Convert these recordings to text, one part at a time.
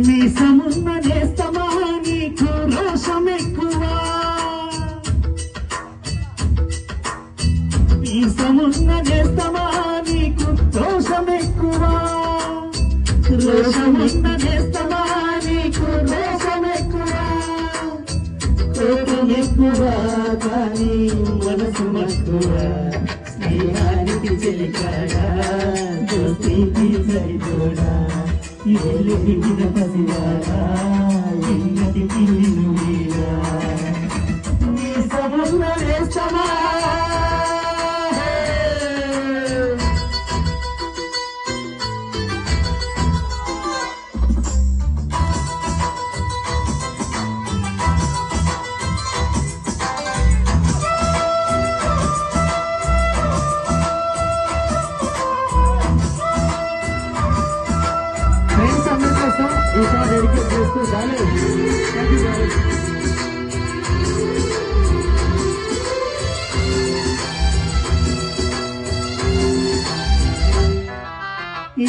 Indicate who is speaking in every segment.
Speaker 1: మీసమున్న నేస్తమా నీకు రోషం ఎక్కువ, మీసమున్న నేస్తమా నీకు రోషం ఎక్కువ, రోషమున్న నేస్తమా నీకు రోషం ఎక్కువ, కోపం ఎక్కువ కానీ మనసు మక్కువ, స్నేహానికి చెలికాడా దోస్తీకి సరిపోడా, ఏళ్ళు దిగిన పసివాడా ఎన్నటికి నిన్ను వీడా, నీ సమున్న వేస్తమా డెడికేట్ చేస్తూ చాలే.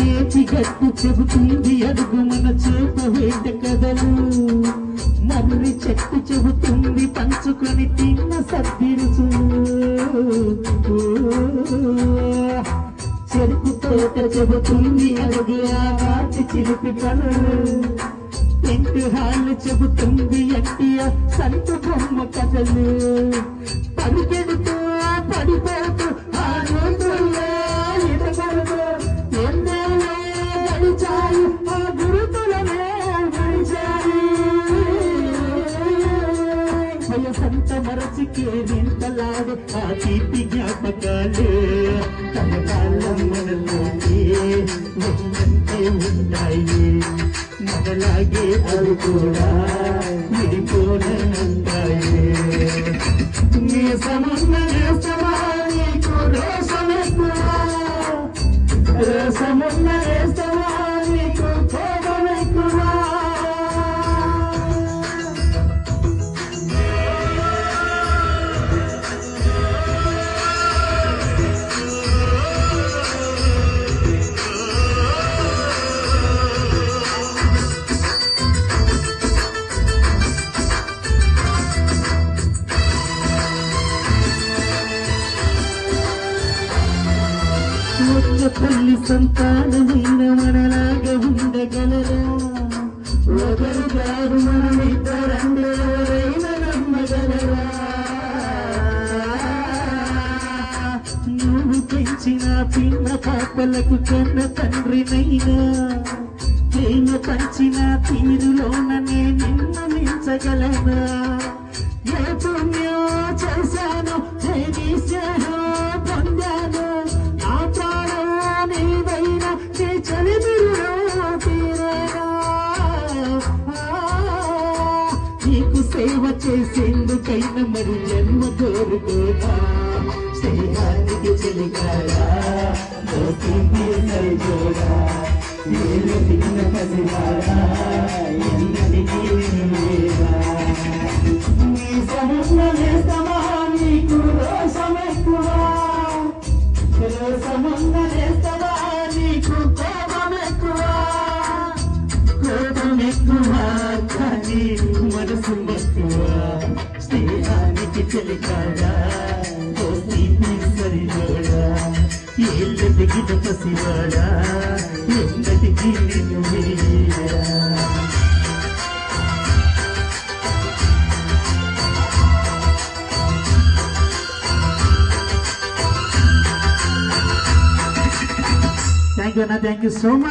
Speaker 1: ఏటి గట్టు చెబుతుంది అడుగు మన చేప వేట కథలు, మర్రి చెట్టు చెబుతుంది పంచుకొని తిన్న సద్దిరుచు, చెరుకు తోట చెబుతుంది అడుగు ఆటి చిలిపి కళలు, టెంట్ హాల్ చెబుతుంది ఎట్టియ సంత బొమ్మ కథలు, పరిగెడుతూ పడిపోతూ ఆ రోజుల్లో ఎదగలదు ఎన్నేళ్ళే గడిచాయి ఆ గురుతులనే గడిచాయి, వయసంత మరచి కేరింతలాడే ఆ తీపి జ్ఞాపకాలే కనకాలం మనలోనే ఉన్నంతే ఉంటాయి, మనలాగే అవి కూడా విడిపోనంటాయి, నీ సమున్న నేస్తమా నీకు రోషం ఎక్కువ, రోషమున్న నేస్తమా నీకు కోపం ఎక్కువ, తల్లి సంతానమైన మనలాగా ఉండగలరా, ఒకరు కాదు మనమిద్దరంటే ఎవరైనా నమ్మగలరా, నువ్వు పెంచిన పిన్న పాపలకు కన్న తండ్రినైనా, ప్రేమ పంచిన తీరులోననే నిన్ను మించగలనా, ఏ పుణ్యం చేశాను ఏ విషయాలు పొందాను, నీకు సేవ చేసేందుకైనా మరి జన్మ కోరుకోదా, స్నేహానికి చెలికాడా దోస్తీకి సరిపోడా, ఏళ్ళు దిగిన పసివాడా ఎన్నటికీ నిన్నువేడా, నీ సమున్న నేస్తమా నీకు రోషం ఎక్కువ, రోషమున్న నేస్తమా నీకు కోపం ఎక్కువ, కోపం ఎక్కువ కానీ మనసు మక్కువ, స్నేహానికి చెలికాడా దోస్తీకి సరిపోడా, ఏళ్ళు దిగిన పసివాడా ఎన్నటికీ నిన్ను వీడా. Thank you, Anna. Thank you so much.